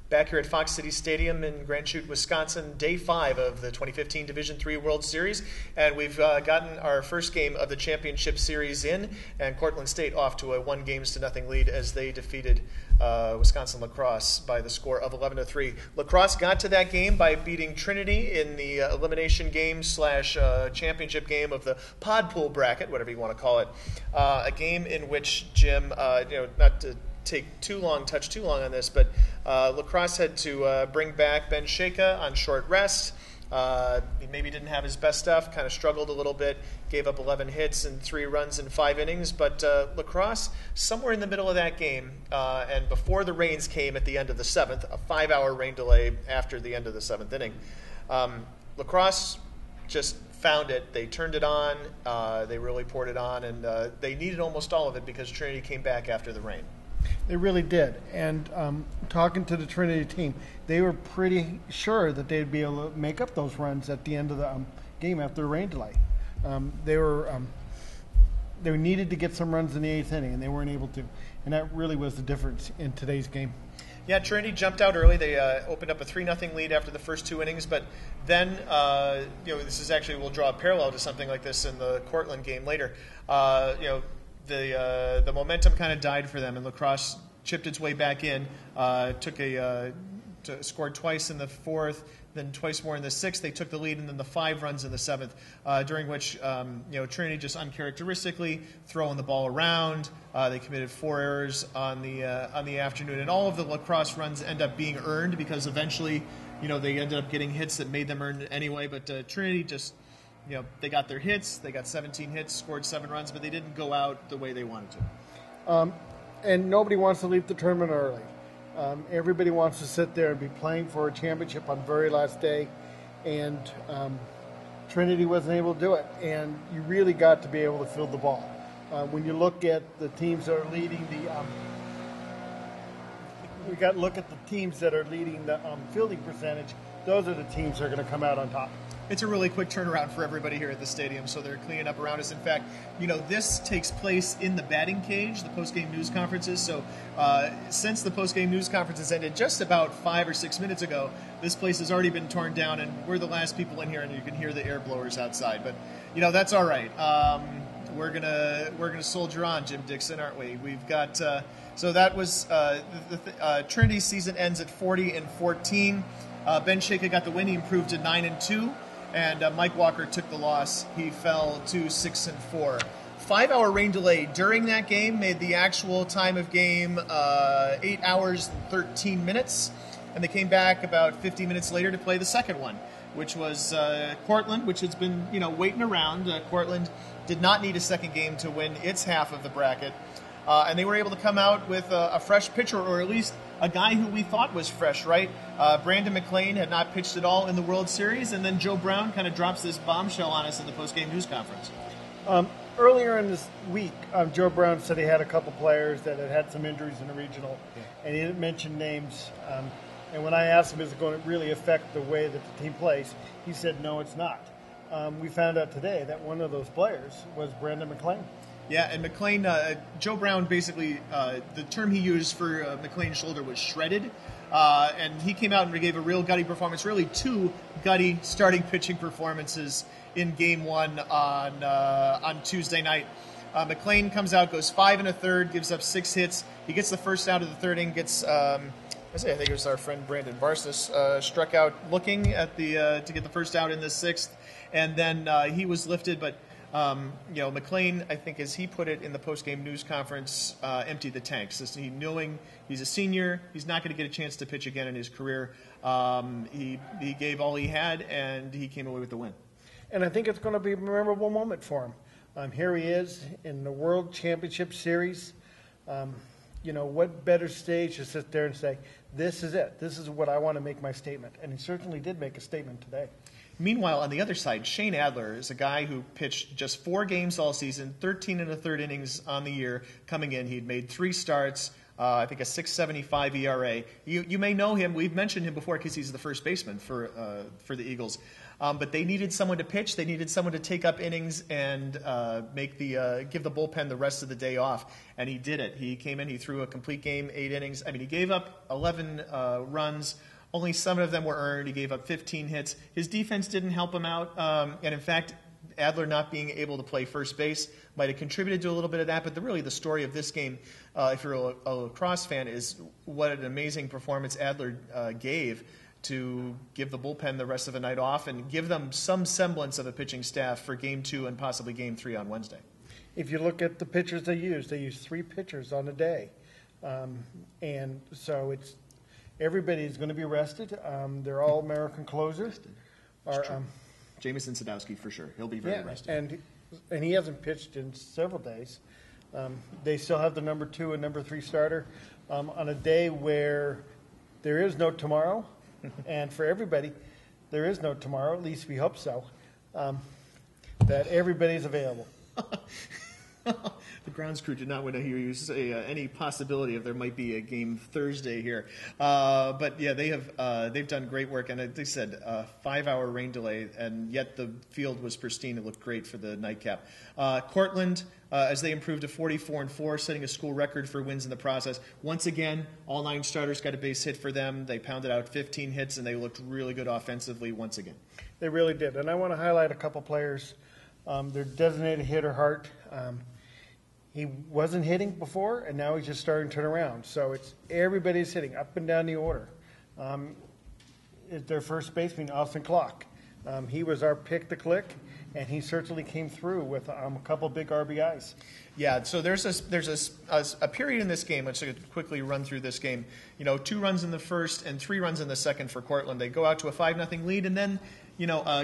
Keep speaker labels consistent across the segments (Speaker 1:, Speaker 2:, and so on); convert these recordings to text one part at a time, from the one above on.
Speaker 1: Back here at Fox City Stadium in Grand Chute, Wisconsin, Day 5 of the 2015 Division III World Series. And we've gotten our first game of the championship series in, and Cortland State off to a 1-0 lead as they defeated Wisconsin La Crosse by the score of 11-3. La Crosse got to that game by beating Trinity in the elimination game slash championship game of the pod pool bracket, whatever you want to call it. A game in which Jim, not to touch too long on this, but La Crosse had to bring back Ben Shaka on short rest. He maybe didn't have his best stuff, kind of struggled a little bit, gave up 11 hits and 3 runs in 5 innings, but La Crosse, somewhere in the middle of that game, and before the rains came at the end of the 7th, a 5-hour rain delay after the end of the 7th inning, La Crosse just found it. They turned it on, they really poured it on, and they needed almost all of it because Trinity came back after the rain.
Speaker 2: They really did. And talking to the Trinity team, they were pretty sure that they'd be able to make up those runs at the end of the game after the rain delay. They needed to get some runs in the 8th inning, and they weren't able to. And that really was the difference in today's game.
Speaker 1: Yeah, Trinity jumped out early. They opened up a 3-0 lead after the first 2 innings, but then, this is actually, we'll draw a parallel to something like this in the Cortland game later. The momentum kind of died for them, and La Crosse chipped its way back in, scored twice in the 4th, then twice more in the 6th. They took the lead, and then the 5 runs in the 7th, during which Trinity just uncharacteristically throwing the ball around. They committed 4 errors on the afternoon, and all of the La Crosse runs end up being earned because eventually, they ended up getting hits that made them earn it anyway. But Trinity just, they got their hits. They got 17 hits, scored 7 runs, but they didn't go out the way they wanted to.
Speaker 2: And nobody wants to leave the tournament early. Everybody wants to sit there and be playing for a championship on the very last day, and Trinity wasn't able to do it. And you really got to be able to field the ball. When you look at the teams that are leading the fielding percentage. Those are the teams that are going to come out on top.
Speaker 1: It's a really quick turnaround for everybody here at the stadium, so they're cleaning up around us. In fact, this takes place in the batting cage, the post-game news conferences. So since the post-game news conferences ended just about 5 or 6 minutes ago, this place has already been torn down, and we're the last people in here, and you can hear the air blowers outside. But, that's all right. We're gonna soldier on, Jim Dixon, aren't we? We've got so that was Trinity's season ends at 40-14. Ben Shaka got the win. He improved to 9-2. And Mike Walker took the loss. He fell to 6-4. 5-hour rain delay during that game made the actual time of game 8 hours and 13 minutes. And they came back about 50 minutes later to play the second one, which was Cortland, which has been waiting around. Cortland did not need a second game to win its half of the bracket. And they were able to come out with a fresh pitcher, or at least a guy who we thought was fresh, right? Brandon McLean had not pitched at all in the World Series, and then Joe Brown kind of drops this bombshell on us in the post-game news conference.
Speaker 2: Earlier in this week, Joe Brown said he had a couple players that had some injuries in the regional, and he didn't mention names. And when I asked him, is it going to really affect the way that the team plays, he said, no, it's not. We found out today that one of those players was Brandon McLean.
Speaker 1: Yeah, and McLean, Joe Brown basically, the term he used for McLean's shoulder was shredded. And he came out and gave a real gutty performance, really 2 gutty starting pitching performances in Game 1 on Tuesday night. McLean comes out, goes 5 1/3, gives up 6 hits. He gets the first out of the 3rd inning, gets, I think it was our friend Brandon Varsness, struck out looking at to get the first out in the 6th. And then he was lifted, but McLean, I think, as he put it in the post-game news conference, emptied the tank. So he knowing he's a senior, he's not going to get a chance to pitch again in his career. He gave all he had, and he came away with the win.
Speaker 2: And I think it's going to be a memorable moment for him. Here he is in the World Championship Series. What better stage to sit there and say, this is it. This is what I want to make my statement. And he certainly did make a statement today.
Speaker 1: Meanwhile, on the other side, Shane Adler is a guy who pitched just 4 games all season, 13 1/3 innings on the year coming in. He'd made 3 starts, I think a 6.75 ERA. You may know him. We've mentioned him before because he's the first baseman for the Eagles. But they needed someone to pitch. They needed someone to take up innings and give the bullpen the rest of the day off. And he did it. He came in. He threw a complete game, 8 innings. I mean, he gave up 11 runs. Only 7 of them were earned. He gave up 15 hits. His defense didn't help him out. And in fact, Adler not being able to play first base might have contributed to a little bit of that. But really the story of this game, if you're a Crosse fan, is what an amazing performance Adler gave to give the bullpen the rest of the night off and give them some semblance of a pitching staff for Game 2 and possibly Game 3 on Wednesday.
Speaker 2: If you look at the pitchers they use 3 pitchers on a day. And so everybody's going to be rested. They're all American closers.
Speaker 1: Jameson Sadowski for sure. He'll be very rested.
Speaker 2: And he hasn't pitched in several days. They still have the number 2 and number 3 starter on a day where there is no tomorrow. And for everybody, there is no tomorrow, at least we hope so, that everybody's available.
Speaker 1: The grounds crew did not want to hear you say any possibility of there might be a game Thursday here. But yeah, they've done great work. And they said a 5-hour rain delay, and yet the field was pristine. It looked great for the nightcap. Cortland, as they improved to 44-4, setting a school record for wins in the process. Once again, all 9 starters got a base hit for them. They pounded out 15 hits, and they looked really good offensively once again.
Speaker 2: They really did. And I want to highlight a couple players. Their designated hitter, Hart. He wasn't hitting before, and now he's just starting to turn around. So everybody's hitting up and down the order. Their first baseman, Austin Clock. He was our pick to click, and he certainly came through with a couple big RBIs.
Speaker 1: Yeah, so there's a period in this game. Let's quickly run through this game. 2 runs in the first and 3 runs in the second for Cortland. They go out to a 5-0 lead, and then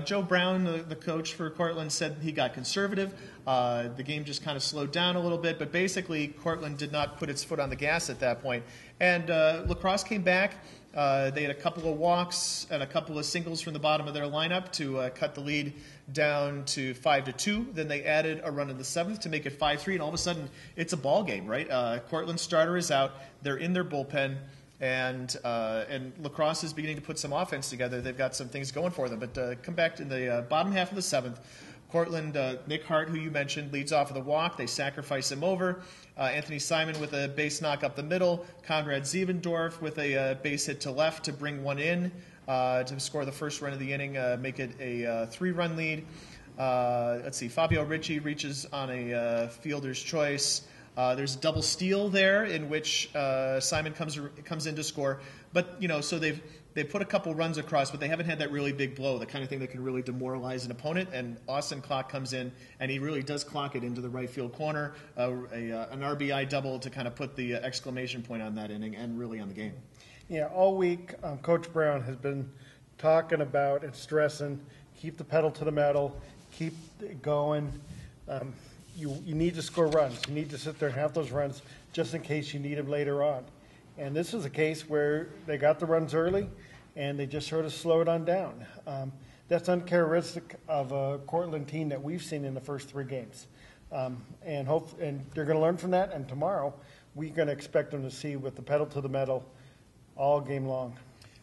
Speaker 1: Joe Brown, the coach for Cortland, said he got conservative. The game just kind of slowed down a little bit, but basically Cortland did not put its foot on the gas at that point. And La Crosse came back. They had a couple of walks and a couple of singles from the bottom of their lineup to cut the lead down to 5-2. Then they added a run in the 7th to make it 5-3, and all of a sudden it's a ball game, right? Cortland's starter is out. They're in their bullpen. And La Crosse is beginning to put some offense together. They've got some things going for them. But come back in the bottom half of the 7th. Cortland, Nick Hart, who you mentioned, leads off with a walk. They sacrifice him over. Anthony Simon with a base knock up the middle. Conrad Zievendorf with a base hit to left to bring one in to score the first run of the inning, make it a 3-run lead. Let's see, Fabio Ricci reaches on a fielder's choice. There's a double steal there in which Simon comes in to score. But, so they've put a couple runs across, but they haven't had that really big blow, the kind of thing that can really demoralize an opponent. And Austin Clock comes in, and he really does clock it into the right field corner, an RBI double to kind of put the exclamation point on that inning and really on the game.
Speaker 2: Yeah, all week Coach Brown has been talking about and stressing, keep the pedal to the metal, keep it going. You need to score runs. You need to sit there and have those runs just in case you need them later on. And this is a case where they got the runs early, and they just sort of slowed on down. That's uncharacteristic of a Cortland team that we've seen in the first 3 games. And they're going to learn from that, and tomorrow we're going to expect them to see with the pedal to the metal all game long.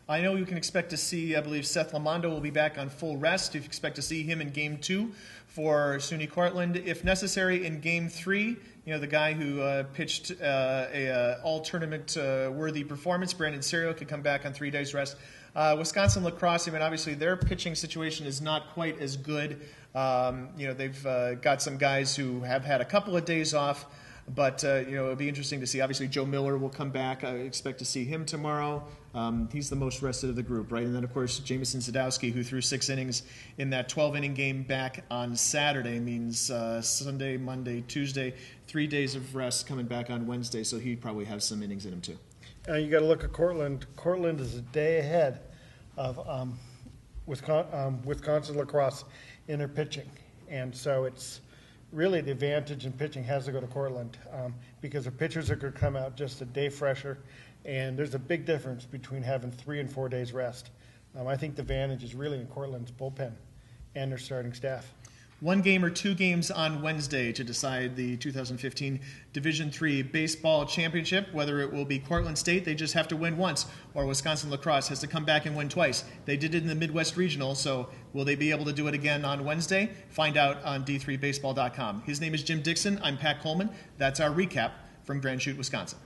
Speaker 1: I know you can expect to see, I believe Seth Lamondo will be back on full rest. You expect to see him in Game 2 for SUNY Cortland. If necessary, in Game 3, the guy who pitched a all-tournament worthy performance, Brandon Serio, could come back on 3 days rest. Wisconsin La Crosse, obviously their pitching situation is not quite as good. They've got some guys who have had a couple of days off. But, it'll be interesting to see. Obviously, Joe Miller will come back. I expect to see him tomorrow. He's the most rested of the group, right? And then, of course, Jameson Sadowski, who threw 6 innings in that 12-inning game back on Saturday, means Sunday, Monday, Tuesday, 3 days of rest coming back on Wednesday. So he probably has some innings in him, too.
Speaker 2: You got to look at Cortland. Cortland is a day ahead of Wisconsin La Crosse in their pitching. And so it's really the advantage in pitching has to go to Cortland because the pitchers are going to come out just a day fresher, and there's a big difference between having 3 and 4 days rest. I think the advantage is really in Cortland's bullpen and their starting staff.
Speaker 1: one game or two games on Wednesday to decide the 2015 Division III Baseball Championship, whether it will be Cortland State, they just have to win once, or Wisconsin Lacrosse has to come back and win twice. They did it in the Midwest Regional, so will they be able to do it again on Wednesday? Find out on d3baseball.com. His name is Jim Dixon. I'm Pat Coleman. That's our recap from Grand Chute, Wisconsin.